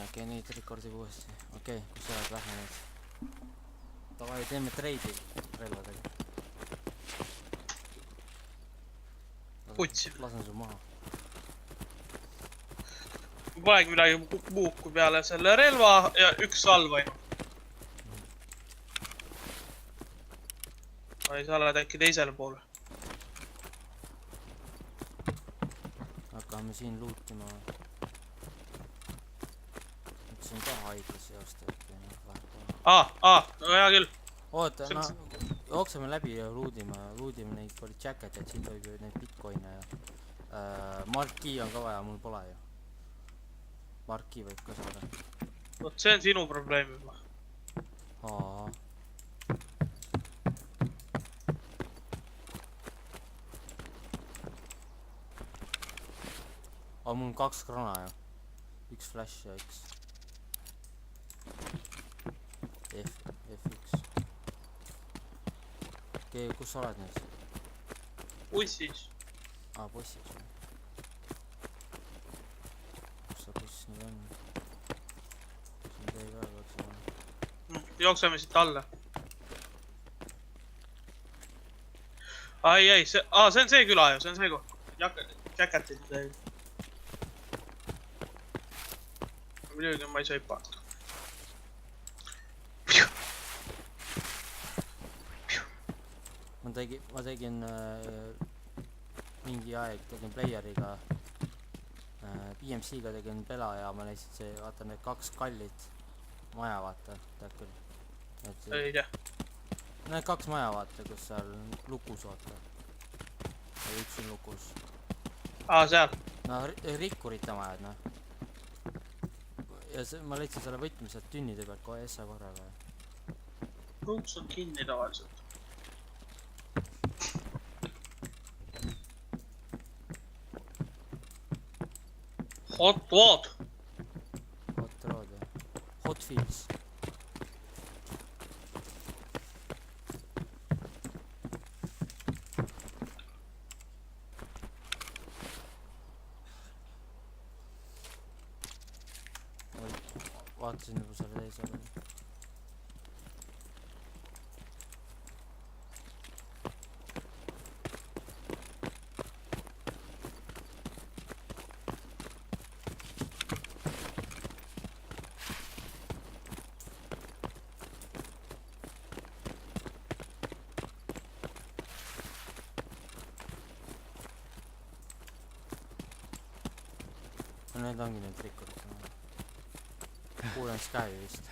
Ja, okei, nüüd rekordib uuesti. Okei, kus sa oled, lähme nüüd. Davai, teeme treidi relvadega. Putsime. Lasen su maha. Polegi midagi muuku peale selle relva ja üks salv ainult. Või sa oled äkki teisele poole. Hakkame siin lootima. Nüüd siin ka haiglas joosta äkki. No hea küll. Oota, jookseme läbi ja luudime neid jacket'id, siin tohib ju neid bitcoin'e ja marki on ka vaja, mul pole ju. Marki võib ka saada. Vot see on sinu probleem juba. Mul on 2 krana ju. Üks flash ja üks F1. Okei, kus sa oled nüüd? Bussis. Bussis. Kus sa buss nüüd on? Siin tee ka peaks olema. Jookseme siit alla. Ei, see on see küla ju, see on see koht. Jacketid teil. Muidugi ma ei saa hüpata. Ma tegin mingi aeg tegin playeriga BMC-ga tegin pela ja ma leidsin see, vaata need 2 kallit maja, vaata, tead küll. Ei tea. Need 2 maja, vaata, kus seal lukus, vaata. Ja üks on lukus. Seal. No rikkurite majad, noh. Ja ma leidsin selle võtmi sealt tünnide pealt kohe essa korraga. Ruuks on kinni tavaliselt. Hot Rod, jah. Hot Wheels. Vaatasin juba selle täis olema. Need ongi need rikkurid. Kuulen Sky vist.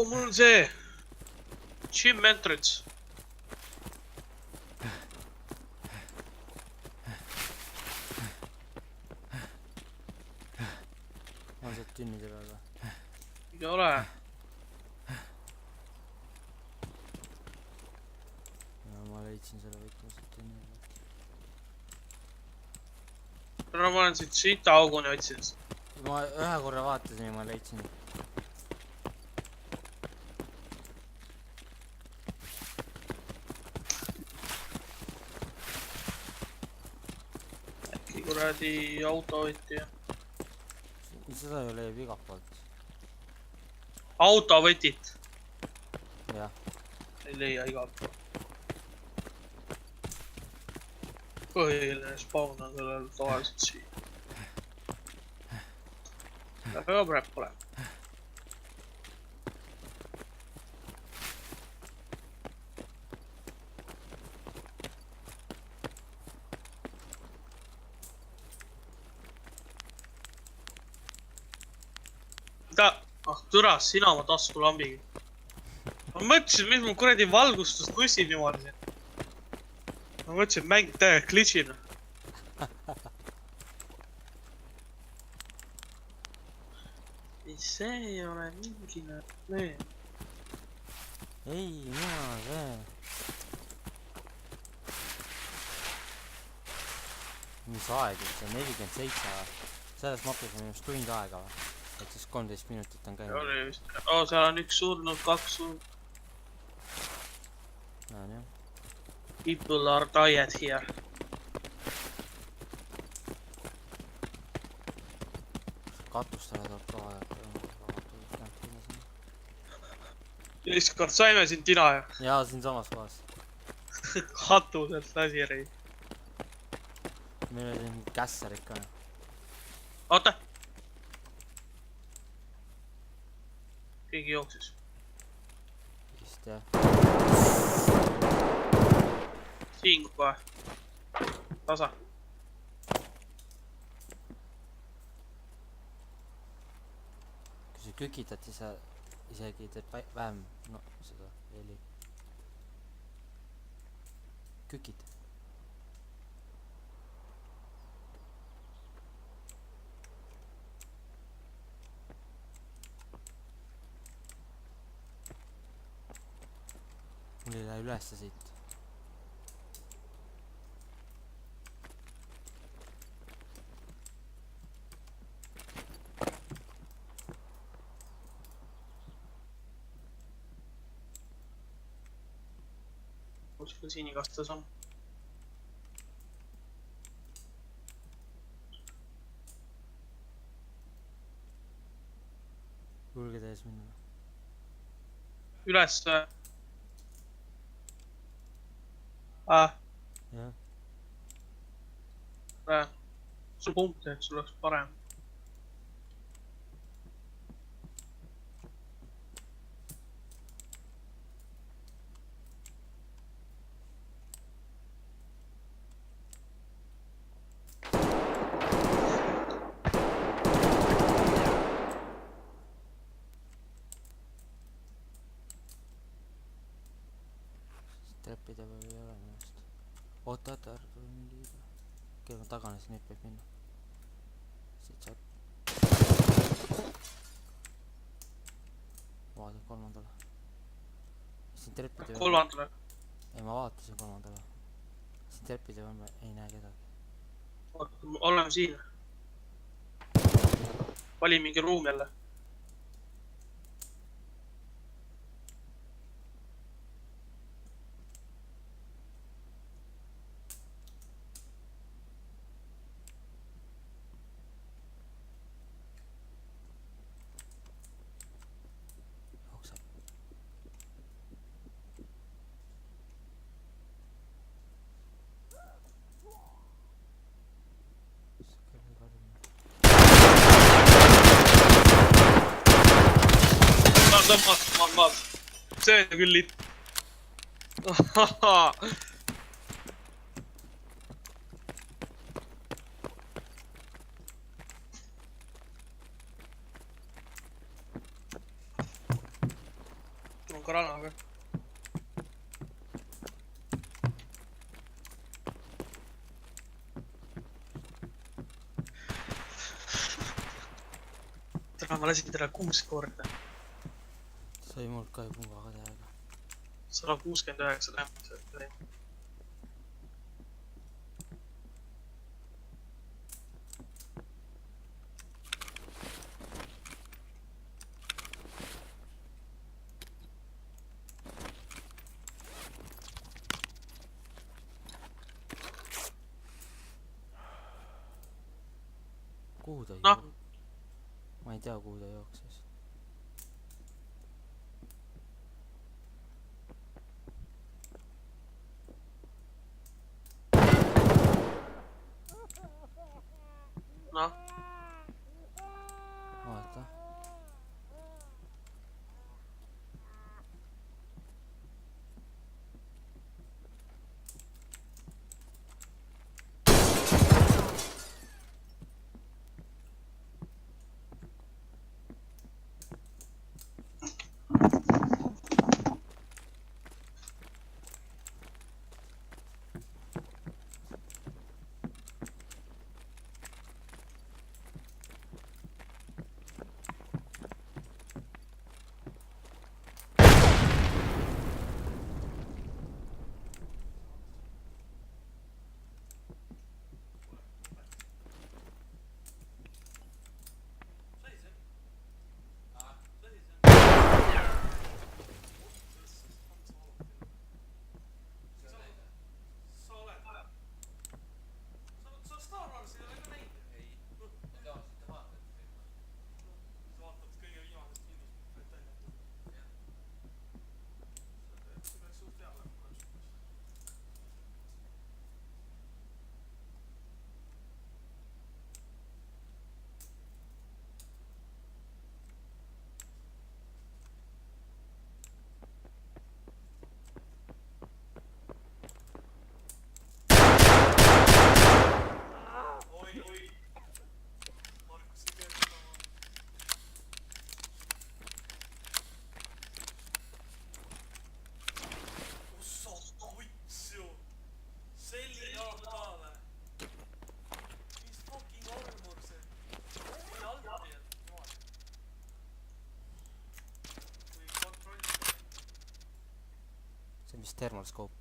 mul on see Gym entrance. On see tünnide peal või? Ei ole. Ma leidsin selle võtmaselt tünnide peal. Ma olen siit auguni otsin. Ma ühe korra vaatasin ja ma leidsin. Äkki kuradi auto võtti. Seda ju leiab igalt poolt. Auto võtit. Jah. Ei leia igalt poolt. Põhiline spawn on sellel tavaliselt siin. Väga praegu pole. Türas, sina oma taskulambiga. Ma mõtlesin, mis mul kuradi valgustust nusib niimoodi siin. Ma mõtlesin, et mäng täiega glitchina. See ei ole mingine probleem. Ei, mina see. Mis aeg, see 47. Selles mapis on just tund aega või? Et siis 13 minutit on käinud. Oli vist. Seal on üks surnud, 2 surnud. Näen jah. People are tired here. Katustele tuleb ka aega. ükskord saime siin tina ja Jaa, siin samas kohas. katuselt lasi ära. Meil oli siin kässer ikka. Oota. Keegi jooksis. Vist jah. Siin kohe. Tasa. Kui sa kükitad, siis sa isegi teed vähem seda heli. Kükid. Mul ei lähe ülesse siit. Kuskil siin igastas on. Julged ees minna. Üles. Jah. Su punkte, et sul oleks parem. Treppide peal ei ole minu arust. Oota, ära tule nii liiga. Okei, ma taganesin, nüüd võib minna. Siit saab. Vaatan kolmandale. Siin treppide peal. Kolmandale. Ei, ma vaatasin kolmandale. Siin treppide peal ma ei näe kedagi. Oleme siin. Vali mingi ruum jälle. Jookseb. Maas. See on küll liit. Tulun ka ranaga. täna ma lasin teda 6 korda. Sai mul ka ju pungaga tähega. 169 tähendab. Kuhu ta Noh. Ma ei tea, kuhu ta jooksis. Noh. Vaata. Thermalscope.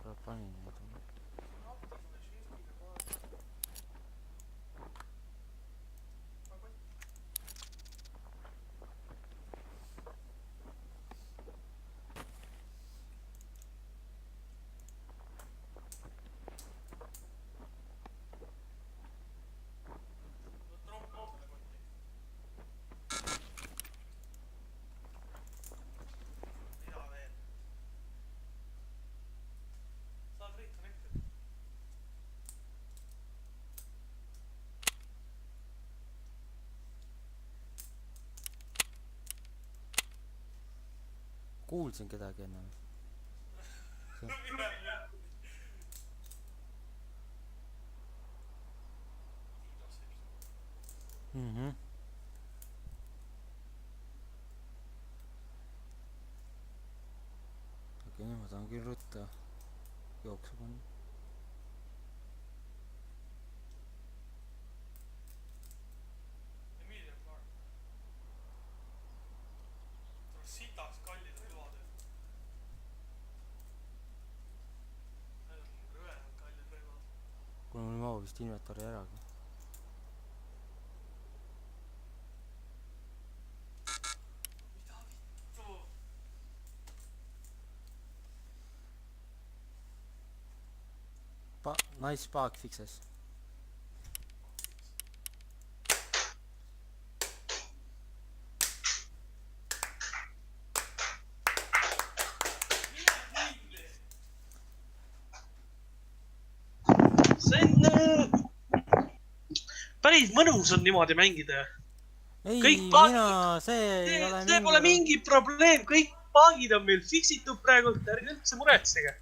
Ma panin neid. Kuulsin kedagi enne. Okei, ma tahan küll rutta jooksu panna. Sitaks kallid relvad. Need on rõvedalt kallid relvad. Kuna mul ei mahu vist inventori ära. Mida vittu? Nice bug fixes. See on päris mõnus on niimoodi mängida. Ei, Kõik see ei ole see pole mingi probleem, kõik paagid on meil fixitud praegu, ärge üldse muretsege.